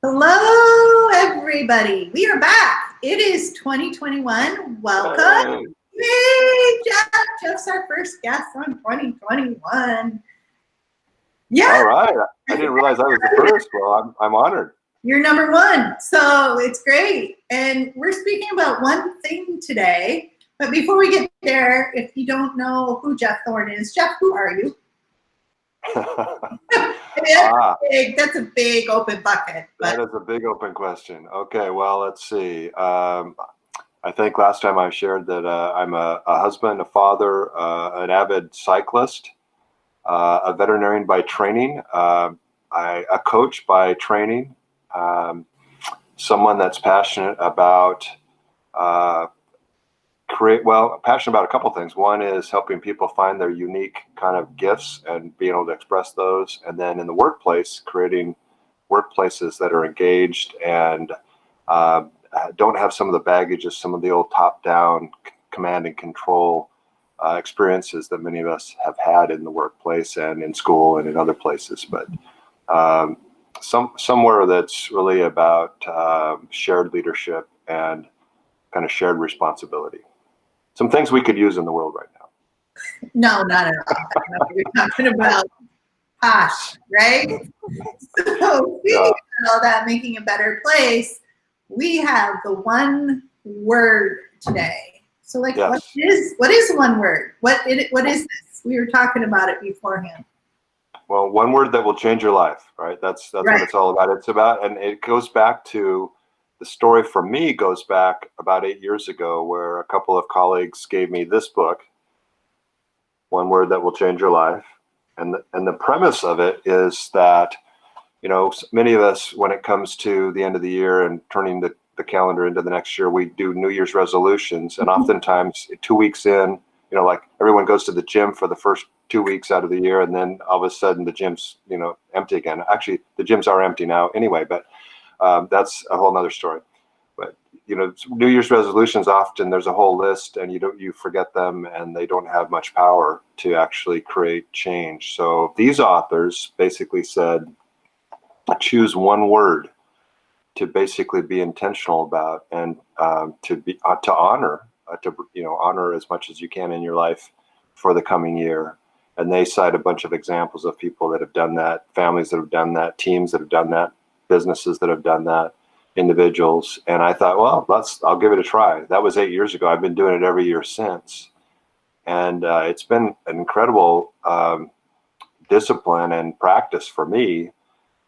Hello, everybody. We are back. It is 2021. Welcome. Yay, Jeff. Jeff's our first guest on 2021. Yeah. All right. I didn't realize I was the first. Well, I'm honored. You're number one, so it's great. And we're speaking about one thing today. But before we get there, if you don't know who Jeff Thoren is, Jeff, who are you? That's a big open bucket. That is a big open question. Okay, well, let's see. I think last time I shared that I'm a husband, a father, an avid cyclist, a veterinarian by training, a coach by training, someone that's passionate about passionate about a couple things. One is helping people find their unique kind of gifts and being able to express those. And then in the workplace, creating workplaces that are engaged and don't have some of the baggage of some of the old top-down command and control experiences that many of us have had in the workplace and in school and in other places. But somewhere that's really about shared leadership and kind of shared responsibility. Some things we could use in the world right now. No, not at all. I know what you're talking about posh, right? So speaking of all that, making a better place, we have the one word today. So What is one word? What is this? We were talking about it beforehand. Well, one word that will change your life, right? That's right. What it's all about. It's about, and it goes back to, the story for me goes back about 8 years ago, where a couple of colleagues gave me this book, One Word That Will Change Your Life. And the premise of it is that, you know, many of us, when it comes to the end of the year and turning the calendar into the next year, we do New Year's resolutions. And oftentimes 2 weeks in, you know, like everyone goes to the gym for the first 2 weeks out of the year, and then all of a sudden the gym's, you know, empty again. Actually, the gyms are empty now anyway, but that's a whole nother story. But, you know, New Year's resolutions, often there's a whole list and you forget them, and they don't have much power to actually create change. So these authors basically said, choose one word to basically be intentional about, and to honor as much as you can in your life for the coming year. And they cite a bunch of examples of people that have done that, families that have done that, teams that have done that, businesses that have done that, individuals. And I thought, well, I'll give it a try. That was 8 years ago. I've been doing it every year since. And it's been an incredible discipline and practice for me,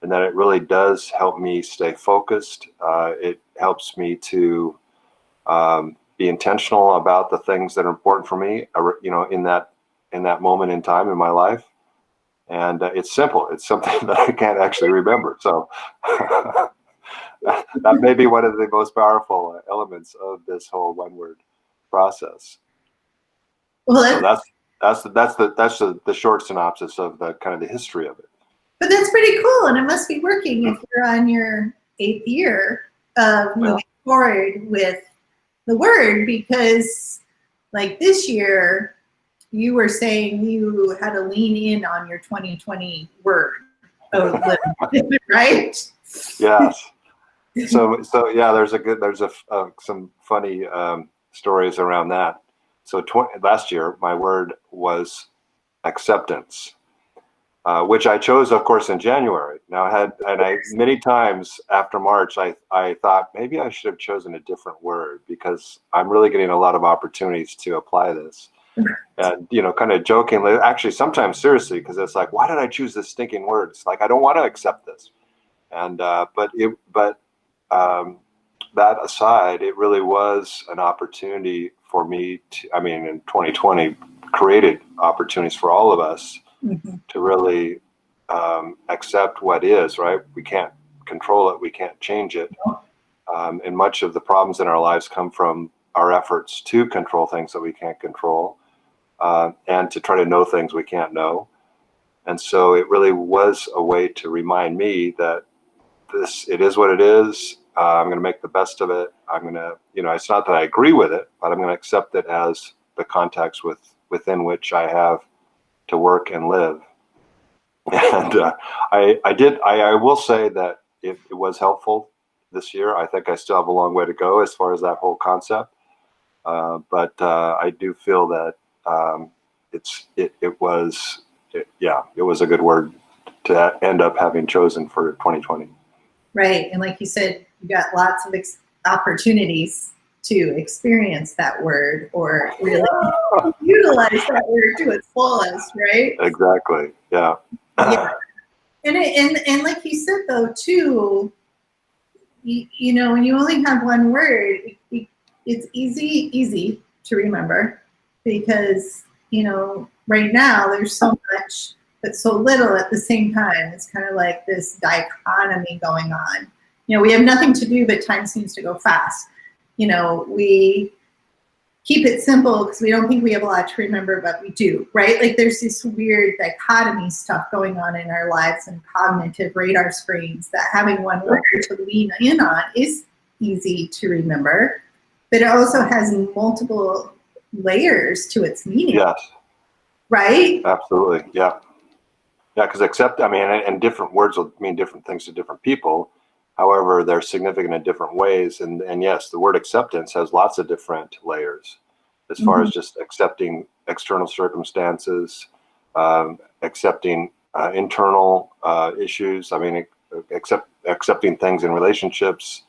and that it really does help me stay focused. It helps me to be intentional about the things that are important for me, you know, in that moment in time in my life. And it's simple. It's something that I can't actually remember. So that may be one of the most powerful elements of this whole one-word process. Well, so that's the short synopsis of the kind of the history of it. But that's pretty cool, and it must be working if you're on your 8th year of moving forward with the word, because like this year, you were saying you had to lean in on your 2020 word, right? Yes. So yeah, there's some funny stories around that. So last year, my word was acceptance, which I chose, of course, in January. Now, many times after March, I thought maybe I should have chosen a different word, because I'm really getting a lot of opportunities to apply this. And, you know, kind of jokingly, actually sometimes seriously, because it's like, why did I choose this stinking word? It's like, I don't want to accept this. And that aside, it really was an opportunity for me to, I mean, in 2020, created opportunities for all of us to really accept what is, right? We can't control it. We can't change it. And much of the problems in our lives come from our efforts to control things that we can't control, and to try to know things we can't know. And so it really was a way to remind me that it is what it is. I'm going to make the best of it. I'm going to, you know, it's not that I agree with it, but I'm going to accept it as the context within which I have to work and live. And I will say that it was helpful this year. I think I still have a long way to go as far as that whole concept. But I do feel that it was a good word to end up having chosen for 2020. Right. And like you said, you got lots of opportunities to experience that word or really utilize that word to its fullest, right? Exactly. Yeah. Yeah. And like you said, though, too, you know, when you only have one word, it's easy to remember because, you know, right now there's so much but so little at the same time. It's kind of like this dichotomy going on. You know, we have nothing to do, but time seems to go fast. You know, we keep it simple because we don't think we have a lot to remember, but we do, right? Like there's this weird dichotomy stuff going on in our lives and cognitive radar screens that having one word to lean in on is easy to remember, but it also has multiple layers to its meaning. Yes. Right? Absolutely. Yeah. Yeah, because and different words will mean different things to different people. However, they're significant in different ways. And yes, the word acceptance has lots of different layers as far as just accepting external circumstances, accepting internal issues. I mean, accepting things in relationships.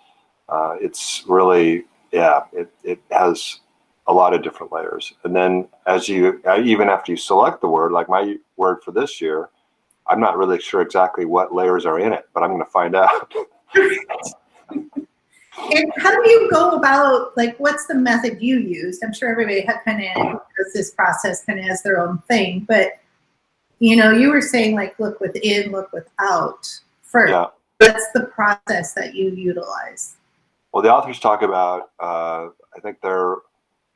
It's really, it has a lot of different layers. And then even after you select the word, like my word for this year, I'm not really sure exactly what layers are in it, but I'm going to find out. And how do you go about, like, what's the method you used? I'm sure everybody kind of does this process, kind of has their own thing, but, you know, you were saying, like, look within, look without first. Yeah. What's the process that you utilize? Well, the authors talk about, I think their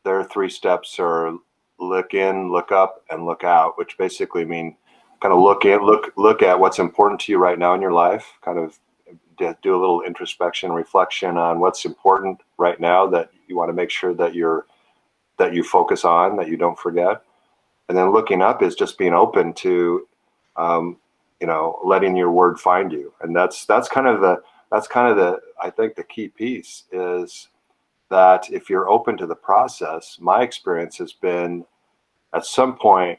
3 steps are look in, look up, and look out, which basically mean kind of look at what's important to you right now in your life, kind of do a little introspection, reflection on what's important right now that you want to make sure that you focus on, that you don't forget. And then looking up is just being open to, letting your word find you. And that's kind of the I think the key piece is that if you're open to the process, my experience has been at some point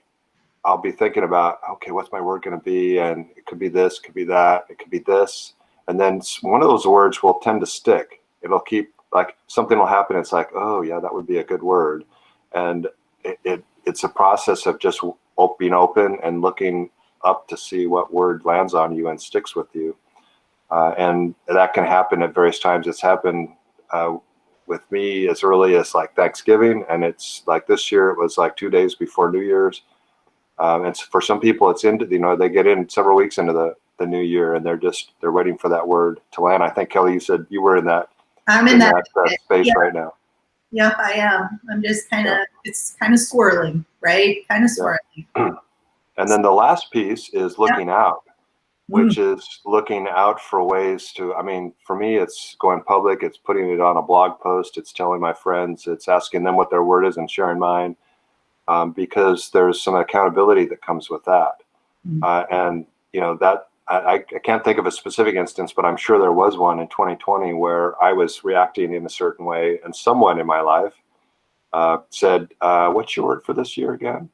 I'll be thinking about, okay, what's my word going to be? And it could be this, could be that, it could be this. And then one of those words will tend to stick. It'll keep, like, something will happen. It's like, oh yeah, that would be a good word. And it's a process of just being open and looking up to see what word lands on you and sticks with you. And that can happen at various times. It's happened with me as early as like Thanksgiving. And it's like this year, it was like 2 days before New Year's. And for some people, it's they get in several weeks into the new year, and they're waiting for that word to land. I think, Kelly, you said you were in that. I'm in that space right now. Yep, I am. I'm just it's kind of swirling, right? Kind of swirling. And then the last piece is looking out, which is looking out for ways to, I mean, for me, it's going public, it's putting it on a blog post, it's telling my friends, it's asking them what their word is and sharing mine. Because there's some accountability that comes with that. And, that I can't think of a specific instance, but I'm sure there was one in 2020 where I was reacting in a certain way and someone in my life said, what's your word for this year again?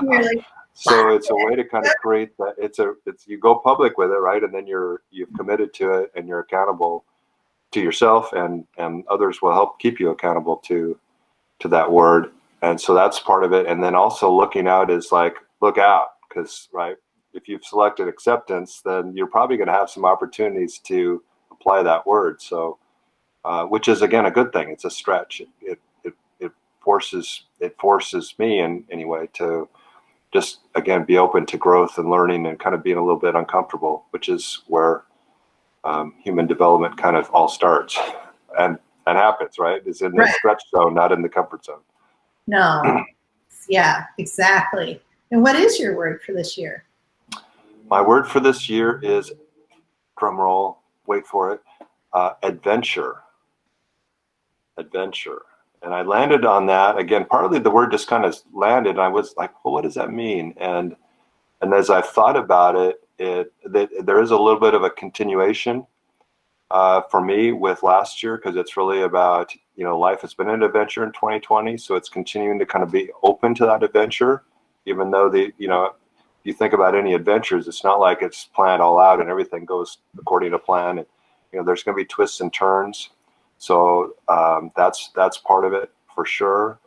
Really? So it's a way to kind of create that. It's you go public with it, right? And then you've committed to it and you're accountable to yourself, and others will help keep you accountable to that word. And so that's part of it. And then also looking out is like, look out, because, right, if you've selected acceptance, then you're probably going to have some opportunities to apply that word. So, which is, again, a good thing. It's a stretch. It forces me in any way to just, again, be open to growth and learning and kind of being a little bit uncomfortable, which is where human development kind of all starts and happens, right? It's in the stretch zone, not in the comfort zone. No. Yeah, exactly. And what is your word for this year? My word for this year is, drum roll, wait for it, adventure. Adventure. And I landed on that. Again, partly the word just kind of landed. And I was like, well, what does that mean? And as I thought about it, there is a little bit of a continuation for me with last year, because it's really about, life has been an adventure in 2020, so it's continuing to kind of be open to that adventure, even though you think about any adventures, it's not like it's planned all out and everything goes according to plan. And, there's going to be twists and turns. So that's part of it for sure.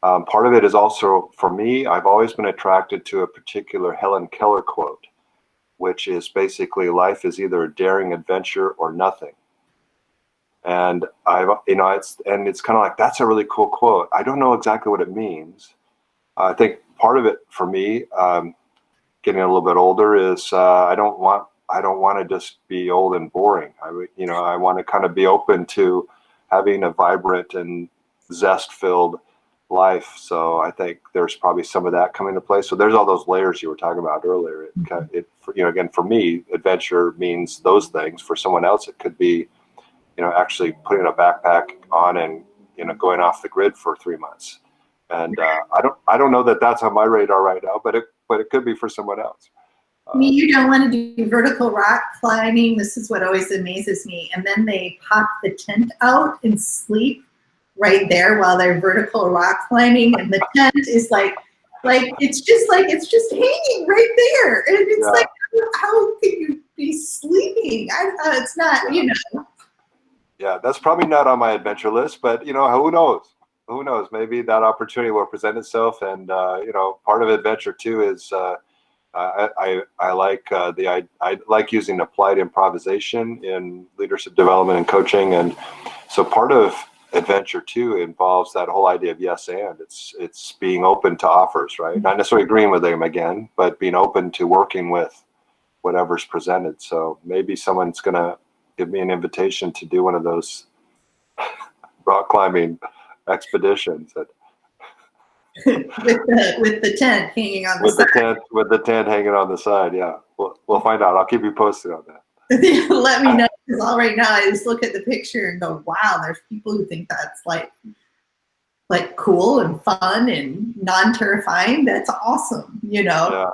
Part of it is also, for me, I've always been attracted to a particular Helen Keller quote, which is basically, life is either a daring adventure or nothing. And it's kind of like, that's a really cool quote. I don't know exactly what it means. I think part of it for me, getting a little bit older, is I don't want to just be old and boring. I want to kind of be open to having a vibrant and zest-filled life. So I think there's probably some of that coming into play. So there's all those layers you were talking about earlier. Again, for me, adventure means those things. For someone else, it could be, actually putting a backpack on and, going off the grid for 3 months. And I don't know that that's on my radar right now, but it could be for someone else. You don't want to do vertical rock climbing. This is what always amazes me. And then they pop the tent out and sleep right there while they're vertical rock climbing, and the tent is like it's just hanging right there, and it's like, how can you be sleeping? It's not, Yeah, that's probably not on my adventure list, but who knows? Who knows? Maybe that opportunity will present itself. And part of adventure too is I like using applied improvisation in leadership development and coaching, and so part of adventure too involves that whole idea of yes and. It's being open to offers, right? Not necessarily agreeing with them again, but being open to working with whatever's presented. So maybe someone's gonna give me an invitation to do one of those rock climbing expeditions with the tent hanging on the side. With the tent hanging on the side. Yeah, we'll find out. I'll keep you posted on that. Let me know, because all right now I just look at the picture and go, wow, there's people who think that's like cool and fun and non-terrifying. That's awesome, Yeah.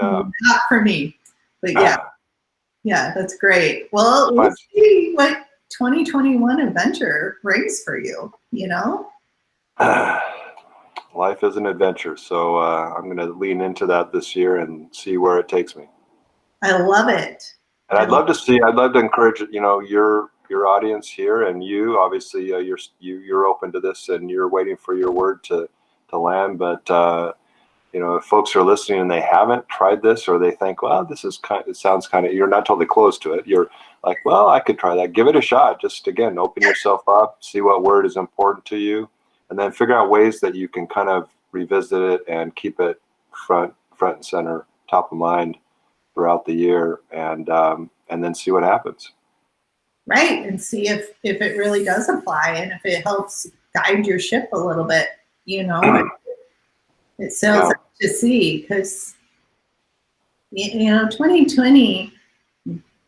Not for me, but yeah, that's great. Well, we'll see what 2021 adventure brings for you. Life is an adventure, so I'm going to lean into that this year and see where it takes me. I love it. And I'd love to encourage, your audience here, and you, obviously, you're open to this and you're waiting for your word to land. But if folks are listening and they haven't tried this, or they think, well, it sounds kind of, you're not totally close to it. You're like, well, I could try that. Give it a shot. Just again, open yourself up, see what word is important to you, and then figure out ways that you can kind of revisit it and keep it front and center, top of mind throughout the year, and then see what happens. Right, and see if it really does apply, and if it helps guide your ship a little bit. It sells to see, because 2020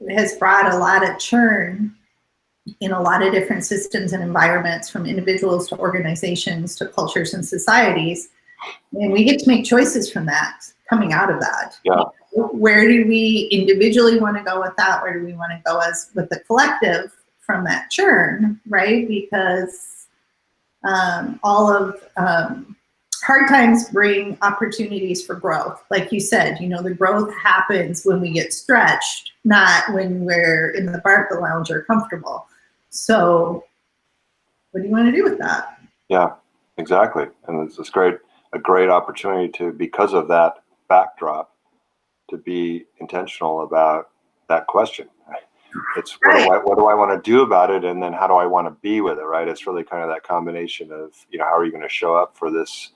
has brought a lot of churn in a lot of different systems and environments, from individuals to organizations to cultures and societies, and we get to make choices from that, coming out of that. Yeah. Where do we individually want to go with that? Where do we want to go with the collective from that churn, right? Because all of hard times bring opportunities for growth. Like you said, the growth happens when we get stretched, not when we're in the Barca lounge or comfortable. So what do you want to do with that? Yeah, exactly. And it's a great opportunity to, because of that backdrop, to be intentional about that question. It's what do I want to do about it, and then how do I want to be with it, right? It's really kind of that combination of, how are you going to show up for this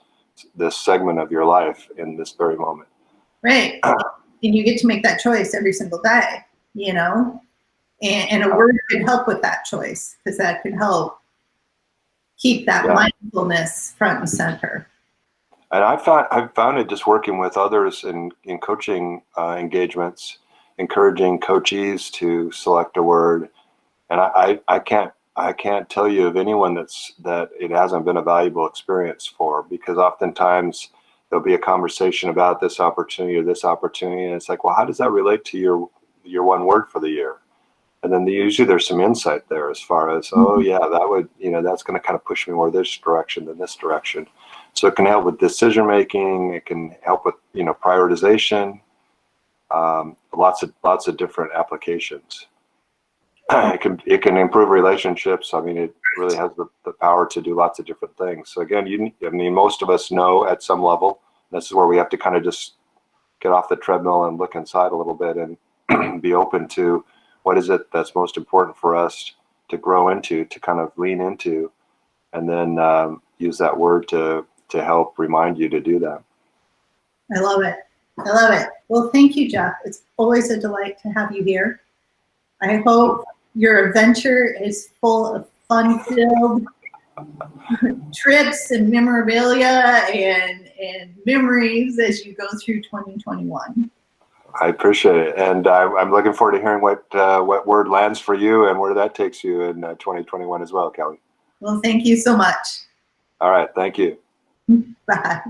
segment of your life in this very moment. Right. And you get to make that choice every single day, and a word can help with that choice, because that can help keep that mindfulness front and center. And I've found it just working with others in coaching engagements, encouraging coachees to select a word. And I can't tell you of anyone that it hasn't been a valuable experience for, because oftentimes there'll be a conversation about this opportunity or this opportunity, and it's like, well, how does that relate to your one word for the year? And then usually there's some insight there as far as, oh yeah, that would, that's going to kind of push me more this direction than this direction. So it can help with decision making. It can help with prioritization. Lots of different applications. It can improve relationships. I mean, it really has the power to do lots of different things. So again, most of us know at some level. This is where we have to kind of just get off the treadmill and look inside a little bit and be open to what is it that's most important for us to grow into, to kind of lean into, and then use that word to help remind you to do that. I love it. I love it. Well, thank you, Jeff. It's always a delight to have you here. I hope your adventure is full of fun-filled trips and memorabilia and memories as you go through 2021. I appreciate it, and I'm looking forward to hearing what word lands for you and where that takes you in 2021 as well, Kelly. Well, thank you so much. All right, thank you. Bye.